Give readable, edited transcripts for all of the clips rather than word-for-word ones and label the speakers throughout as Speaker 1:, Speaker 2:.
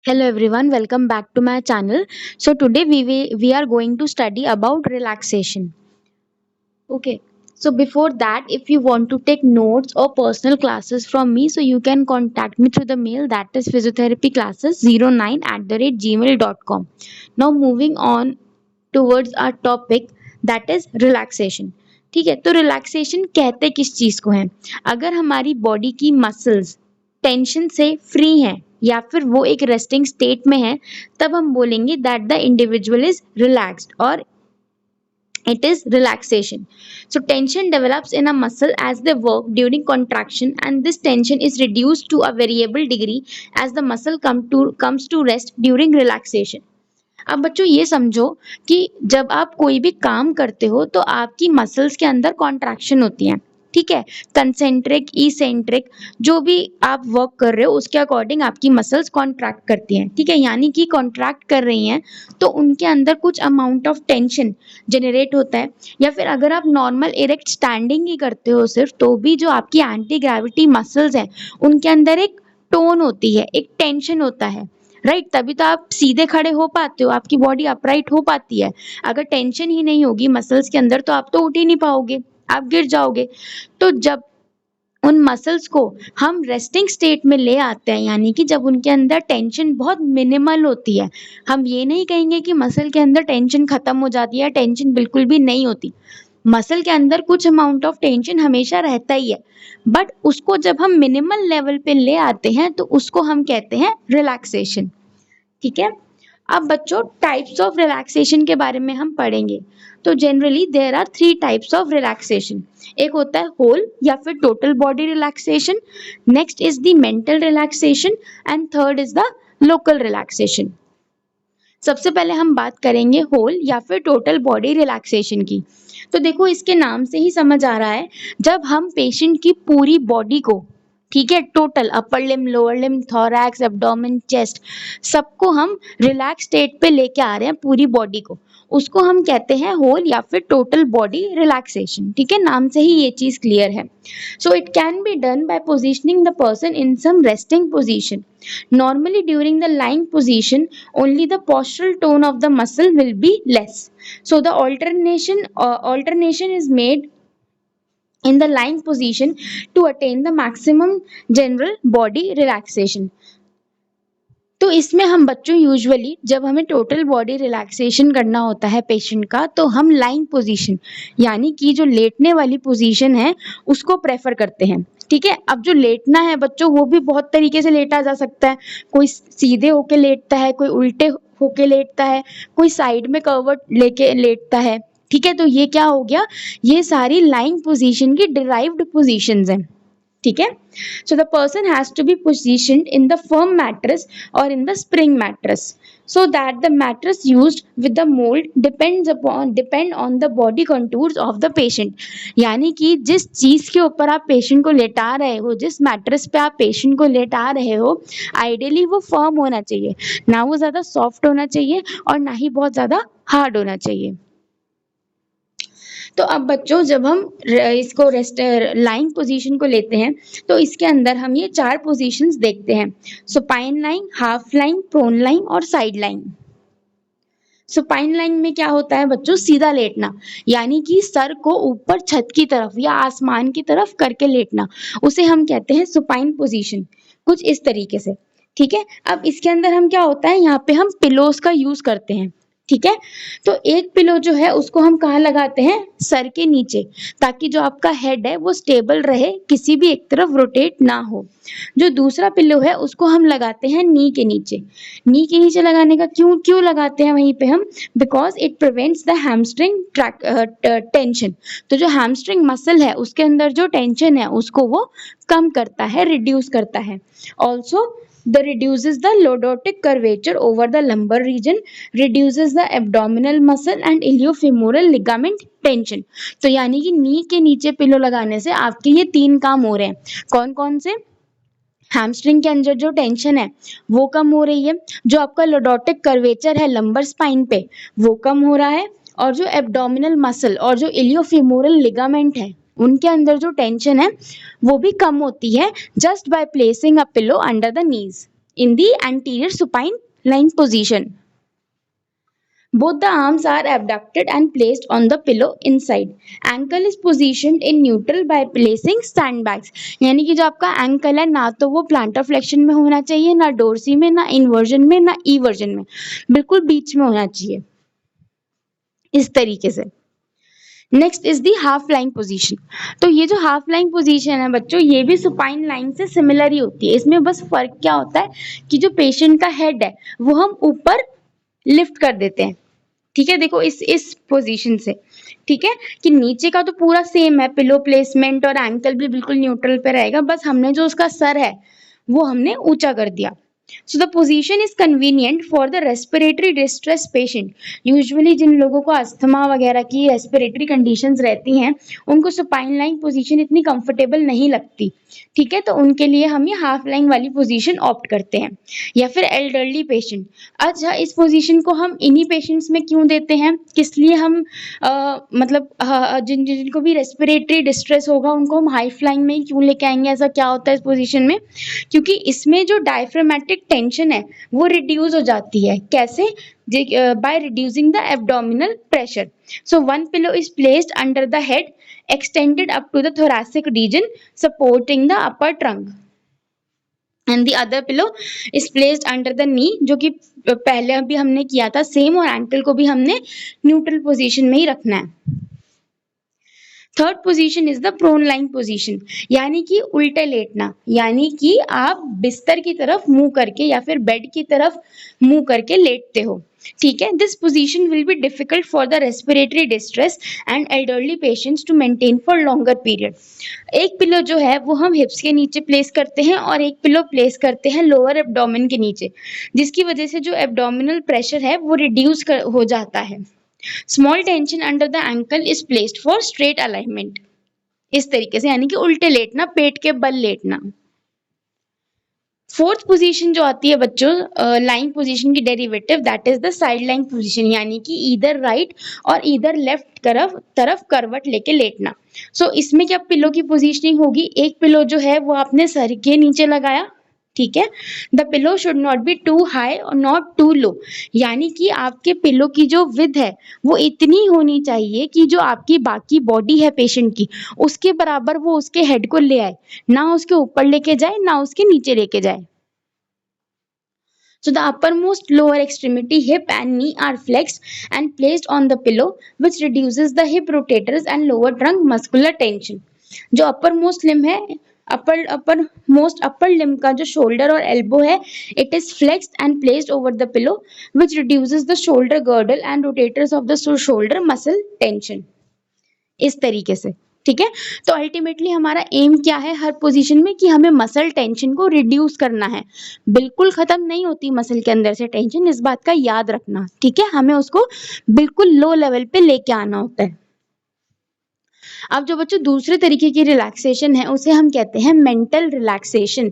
Speaker 1: Hello everyone, welcome back to my channel. So today we are going to study about relaxation. Okay. So before that, if you want to take notes or personal classes from me, so you can contact me through the mail that is physiotherapyclasses09@gmail.com. Now moving on towards our topic that is relaxation. ठीक है, तो relaxation कहते किस चीज को है? अगर हमारी बॉडी की मसल्स टेंशन से फ्री हैं या फिर वो एक रेस्टिंग स्टेट में है, तब हम बोलेंगे that the individual is relaxed और it is relaxation. So tension develops in a muscle as they work during contraction, and this tension is reduced to a variable degree as the muscle comes to rest during relaxation. अब बच्चों ये समझो कि जब आप कोई भी काम करते हो तो आपकी मसल्स के अंदर कॉन्ट्रैक्शन होती है। ठीक है, कंसेंट्रिक इसेंट्रिक जो भी आप वर्क कर रहे हो उसके अकॉर्डिंग आपकी मसल्स कॉन्ट्रैक्ट करती हैं। ठीक है, यानी कि कॉन्ट्रैक्ट कर रही हैं तो उनके अंदर कुछ अमाउंट ऑफ टेंशन जनरेट होता है। या फिर अगर आप नॉर्मल इरेक्ट स्टैंडिंग ही करते हो सिर्फ, तो भी जो आपकी एंटी ग्रेविटी मसल्स हैं उनके अंदर एक टोन होती है, एक टेंशन होता है। राइट, तभी तो आप सीधे खड़े हो पाते हो, आपकी बॉडी अपराइट हो पाती है। अगर टेंशन ही नहीं होगी मसल्स के अंदर तो आप तो उठ ही नहीं पाओगे, आप गिर जाओगे। तो जब उन मसल्स को हम रेस्टिंग स्टेट में ले आते हैं, यानी कि जब उनके अंदर टेंशन बहुत मिनिमल होती है, हम ये नहीं कहेंगे कि मसल के अंदर टेंशन खत्म हो जाती है, टेंशन बिल्कुल भी नहीं होती। मसल के अंदर कुछ अमाउंट ऑफ टेंशन हमेशा रहता ही है, बट उसको जब हम मिनिमल लेवल पे ले आते हैं तो उसको हम कहते हैं रिलैक्सेशन। ठीक है, अब बच्चों टाइप्स ऑफ रिलैक्सेशन के बारे में हम पढ़ेंगे। तो generally there are three types of relaxation. एक होता है होल या फिर total body relaxation, next is the mental relaxation and third is the local relaxation. सबसे पहले हम बात करेंगे होल या फिर टोटल बॉडी रिलैक्सेशन की। तो देखो इसके नाम से ही समझ आ रहा है, जब हम पेशेंट की पूरी बॉडी को, ठीक है, total upper limb lower limb thorax abdomen chest सबको हम रिलैक्स स्टेट पे लेके आ रहे हैं, पूरी बॉडी को, उसको हम कहते हैं होल या फिर टोटल बॉडी रिलैक्सेशन। ठीक है, नाम से ही ये चीज क्लियर है। So it can be done by positioning the person in some resting position. Normally during the lying position only the postural tone of the muscle will be less. So the alternation is made in the lying position to attain the maximum general body relaxation. तो इसमें हम बच्चों usually जब हमें total body relaxation करना होता है patient का, तो हम लाइंग पोजीशन यानी कि जो लेटने वाली पोजीशन है उसको प्रेफर करते हैं। ठीक है, अब जो लेटना है बच्चों वो भी बहुत तरीके से लेटा जा सकता है। कोई सीधे होके लेटता है, कोई उल्टे होके लेटता है, कोई साइड में कर्वट लेके लेटता है। ठीक है, तो ये क्या हो गया, ये सारी लाइंग पोजीशन की डिराइव्ड पोजीशंस हैं। ठीक है, so the person has to be positioned in the firm mattress or in the spring mattress so that the mattress used with the mold depend on the body contours of the patient। यानी कि जिस चीज के ऊपर आप patient को लेटा रहे हो, जिस मैट्रेस पे आप पेशेंट को लेटा रहे हो, आइडियली वो फर्म होना चाहिए, ना वो ज्यादा सॉफ्ट होना चाहिए और ना ही बहुत ज्यादा हार्ड होना चाहिए। तो अब बच्चों जब हम इसको रेस्ट लाइंग पोजीशन को लेते हैं तो इसके अंदर हम ये चार पोजीशंस देखते हैं, supine lying, half lying, prone lying और साइड लाइंग। सुपाइन लाइंग में क्या होता है बच्चों, सीधा लेटना, यानी कि सर को ऊपर छत की तरफ या आसमान की तरफ करके लेटना, उसे हम कहते हैं सुपाइन पोजीशन, कुछ इस तरीके से। ठीक है, अब इसके अंदर हम क्या होता है, यहाँ पे हम पिलोस का यूज करते हैं। ठीक है, तो एक पिलो जो है उसको हम कहाँ लगाते हैं, सर के नीचे, ताकि जो आपका हेड है वो स्टेबल रहे, किसी भी एक तरफ रोटेट ना हो। जो दूसरा पिलो है उसको हम लगाते हैं नी के नीचे। नी के नीचे लगाने का क्यों क्यों लगाते हैं वहीं पे हम, because it prevents the hamstring tension. तो जो हैमस्ट्रिंग मसल है उसके अंदर जो टेंशन है उसको वो कम करता है, रिड्यूस करता है। Also the reduces the lordotic curvature over the lumbar region, reduces the abdominal muscle and iliofemoral ligament tension। तो यानी कि नी के नीचे पिलो लगाने से आपके ये तीन काम हो रहे हैं। कौन कौन से, हैमस्ट्रिंग के अंदर जो टेंशन है वो कम हो रही है, जो आपका लोडोटिक कर्वेचर है लंबर स्पाइन पे वो कम हो रहा है, और जो एब्डोमिनल मसल और जो इलियोफेमोरल लिगामेंट है उनके अंदर जो टेंशन है वो भी कम होती है, just by placing a pillow under the knees. in the anterior supine lying position. Both the arms are abducted and placed on the pillow inside. Ankle is positioned in neutral by placing sandbags. यानी कि जो आपका ankle है ना तो वो planter flexion में होना चाहिए, ना डोर्सी में, ना इन्वर्जन में, ना ईवर्जन में, बिल्कुल बीच में होना चाहिए इस तरीके से। Next is the half line position. तो ये जो हाफ लाइन पोजीशन है बच्चों, ये भी सुपाइन लाइन से सिमिलर ही होती है। इसमें बस फर्क क्या होता है कि जो पेशेंट का हेड है वो हम ऊपर लिफ्ट कर देते हैं। ठीक है, देखो इस पोजीशन से, ठीक है, कि नीचे का तो पूरा सेम है, पिलो प्लेसमेंट और एंकल भी बिल्कुल न्यूट्रल पे रहेगा, बस हमने जो उसका सर है वो हमने ऊंचा कर दिया। So the position is convenient for the respiratory distress patient. Usually जिन लोगों को अस्थमा वगैरह की respiratory conditions रहती हैं, उनको supine lying position इतनी comfortable नहीं लगती, ठीक है, तो उनके लिए हम ये half lying वाली position opt करते हैं। या फिर elderly patient, अच्छा इस position को हम इन्हीं patients में क्यों देते हैं, किस लिए हम मतलब जिनको भी respiratory distress होगा उनको हम high flying में ही क्यों लेके आएंगे, ऐसा क्या होता है इस position में, क्योंकि इसमें जो diaphragmatic टेंशन है वो रिड्यूस हो जाती है। कैसे? By reducing the abdominal pressure. So one pillow is placed under the head extended up to the thoracic region supporting the upper trunk and the other pillow is placed under the knee, जो कि पहले अभी हमने किया था same, और ankle को भी हमने न्यूट्रल पोजीशन में ही रखना है। Third position is the prone lying position, यानी कि उल्टे लेटना, यानी कि आप बिस्तर की तरफ मुंह करके या फिर बेड की तरफ मुंह करके लेटते हो। ठीक है, this position will be difficult for the respiratory distress and elderly patients to maintain for longer period. एक पिलो जो है वो हम हिप्स के नीचे प्लेस करते हैं और एक पिलो प्लेस करते हैं लोअर एब्डोमेन के नीचे, जिसकी वजह से जो एब्डोमिनल प्रेशर है वो रिड्यूस हो जाता है। Small tension under the ankle is placed for straight alignment, इस तरीके से, यानी कि उल्टे लेटना, पेट के बल लेटना। फोर्थ पोजीशन जो आती है बच्चों लाइंग पोजीशन की derivative, that is the side lying position, यानी कि इधर राइट और इधर लेफ्ट तरफ करवट लेके लेटना। सो इसमें क्या पिलो की पोजीशनिंग होगी, एक पिलो जो है वो आपने सर के नीचे लगाया, ठीक है, the pillow should not be too high और नॉट टू लो, यानी कि आपके पिलो की जो विड्थ है वो इतनी होनी चाहिए कि जो आपकी बाकी बॉडी है पेशेंट की उसके बराबर वो उसके हेड को ले आए, ना उसके ऊपर लेके जाए ना उसके नीचे लेके जाए। So the uppermost lower extremity, hip and knee are flexed and placed on the pillow, which reduces the hip rotators and lower trunk muscular tension. जो uppermost limb है, upper limb का जो shoulder और elbow है, it is flexed and placed over the pillow, which reduces the shoulder girdle and rotators of the shoulder muscle tension. इस तरीके से, ठीक है, तो अल्टीमेटली हमारा एम क्या है हर पोजीशन में कि हमें मसल टेंशन को रिड्यूस करना है। बिल्कुल खत्म नहीं होती मसल के अंदर से टेंशन, इस बात का याद रखना, ठीक है, हमें उसको बिल्कुल लो लेवल पे लेके आना होता है। अब जो बच्चों दूसरे तरीके की रिलैक्सेशन है उसे हम कहते हैं मेंटल रिलैक्सेशन,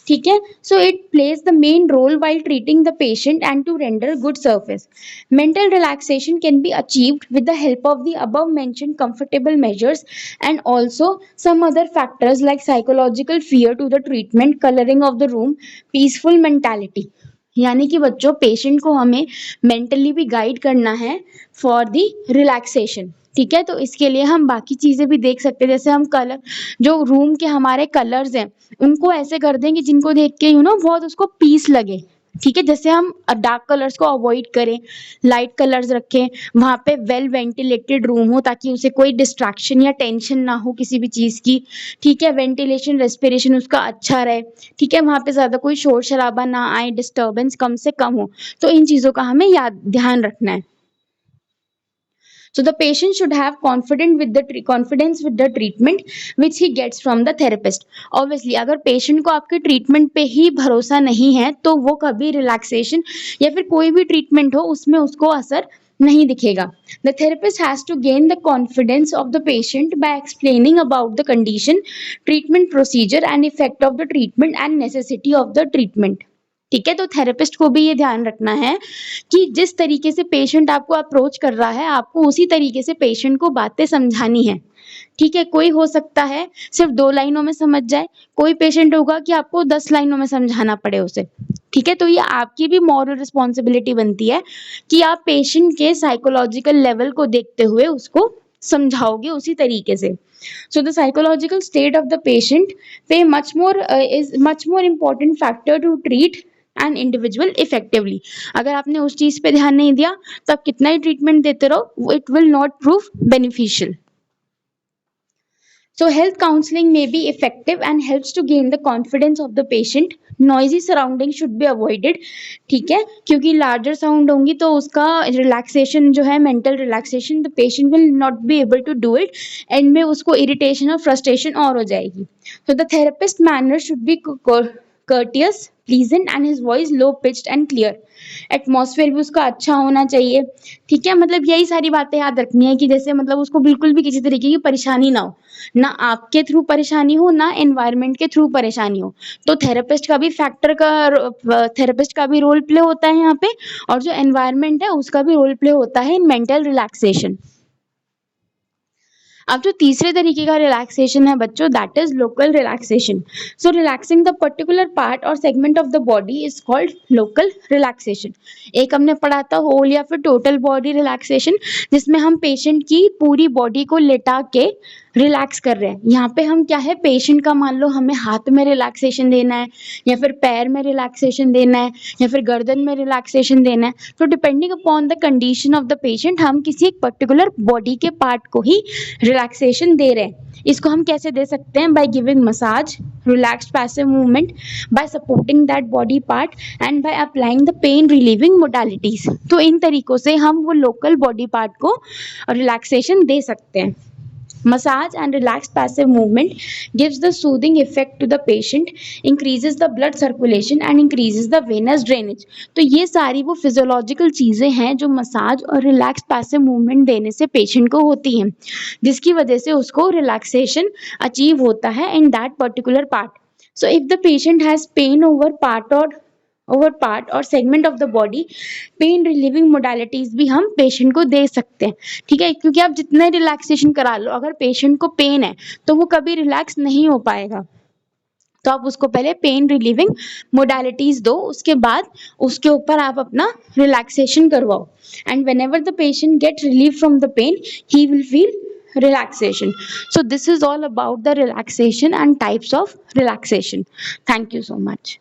Speaker 1: ठीक है। So it plays the main role while treating the patient and to render good service. Mental relaxation can be achieved with the help of the above mentioned comfortable measures and also some other factors like psychological fear to the treatment, colouring of the room, peaceful mentality. यानी कि बच्चों patient को हमें mentally भी guide करना है for the relaxation, ठीक है, तो इसके लिए हम बाकी चीजें भी देख सकते हैं, जैसे हम कलर, जो रूम के हमारे कलर्स हैं उनको ऐसे कर दें कि जिनको देख के बहुत उसको पीस लगे, ठीक है, जैसे हम डार्क कलर्स को अवॉइड करें, लाइट कलर्स रखें, वहां पे वेल वेंटिलेटेड रूम हो ताकि उसे कोई डिस्ट्रैक्शन या टेंशन ना हो किसी भी चीज की, ठीक है, वेंटिलेशन रेस्पिरेशन उसका अच्छा रहे, ठीक है, वहां पे ज्यादा कोई शोर शराबा ना आए, डिस्टर्बेंस कम से कम हो, तो इन चीजों का हमें ध्यान रखना है। So the patient should have confidence with the treatment which he gets from the therapist. Obviously अगर patient को आपके treatment पे ही भरोसा नहीं है तो वो कभी relaxation या फिर कोई भी treatment हो उसमें उसको असर नहीं दिखेगा। The therapist has to gain the confidence of the patient by explaining about the condition, treatment procedure and effect of the treatment and necessity of the treatment. ठीक है, तो थेरेपिस्ट को भी ये ध्यान रखना है कि जिस तरीके से पेशेंट आपको अप्रोच कर रहा है आपको उसी तरीके से पेशेंट को बातें समझानी है, ठीक है। कोई हो सकता है सिर्फ 2 लाइनों में समझ जाए, कोई पेशेंट होगा कि आपको 10 लाइनों में समझाना पड़े उसे, ठीक है, तो ये आपकी भी मॉरल रिस्पॉन्सिबिलिटी बनती है कि आप पेशेंट के साइकोलॉजिकल लेवल को देखते हुए उसको समझाओगे उसी तरीके से. So the psychological state of the patient is much more important factor to treat an individual effectively. अगर आपने उस चीज पे ध्यान नहीं दिया तो आप कितना ही ट्रीटमेंट देते रहो, it will not prove beneficial. So health counseling may be effective and helps to gain the confidence of the patient. Noisy surrounding should be avoided. ठीक है, क्योंकि larger sound होंगी तो उसका relaxation जो है, mental relaxation, the patient will not be able to do it. End में उसको irritation और frustration और हो जाएगी. So the therapist manner should be courteous, pleasant and his voice low pitched and clear. Atmosphere भी उसका अच्छा होना चाहिए. ठीक है, मतलब यही सारी बातें याद रखनी है कि जैसे मतलब उसको बिल्कुल भी किसी तरीके की परेशानी ना हो, ना आपके थ्रू परेशानी हो, ना एनवायरनमेंट के थ्रू परेशानी हो. तो थेरेपिस्ट का भी रोल प्ले होता है यहाँ पे, और जो एनवायरनमेंट है उसका भी रोल प्ले होता है इन मेंटल रिलैक्सेशन. अब जो तीसरे तरीके का रिलैक्सेशन है बच्चों, that is local relaxation. So relaxing the particular part और segment of the body is called local relaxation. एक हमने पढ़ा था होल या फिर टोटल बॉडी रिलैक्सेशन, जिसमें हम पेशेंट की पूरी बॉडी को लेटा के रिलैक्स कर रहे हैं. यहाँ पे हम क्या है, पेशेंट का मान लो हमें हाथ में रिलैक्सेशन देना है, या फिर पैर में रिलैक्सेशन देना है, या फिर गर्दन में रिलैक्सेशन देना है. तो depending upon the condition of the patient हम किसी एक पर्टिकुलर बॉडी के पार्ट को ही रिलैक्सेशन दे रहे हैं. इसको हम कैसे दे सकते हैं? By giving massage, relaxed passive movement, bye supporting that body part and by applying the pain relieving modalities. तो इन तरीकों से हम वो लोकल बॉडी पार्ट को रिलैक्सेशन दे सकते हैं. Massage and relaxed passive movement gives the soothing effect to the patient, increases the blood circulation and increases the venous drainage. तो ये सारी वो फिजियोलॉजिकल चीजें हैं जो मसाज और रिलैक्स पैसिव मूवमेंट देने से पेशेंट को होती हैं, जिसकी वजह से उसको रिलैक्सेशन अचीव होता है in that particular part. So if the patient has pain over part और segment of the body, pain relieving modalities भी हम पेशेंट को दे सकते हैं. ठीक है, क्योंकि आप जितने रिलैक्सेशन करा लो, अगर पेशेंट को पेन है तो वो कभी रिलैक्स नहीं हो पाएगा. तो आप उसको पहले पेन रिलीविंग मोडालिटीज दो, उसके बाद उसके ऊपर आप अपना रिलैक्सेशन करवाओ. And whenever the patient get relieve from the pain, he will feel relaxation. So this is all about the relaxation and types of relaxation. Thank you so much.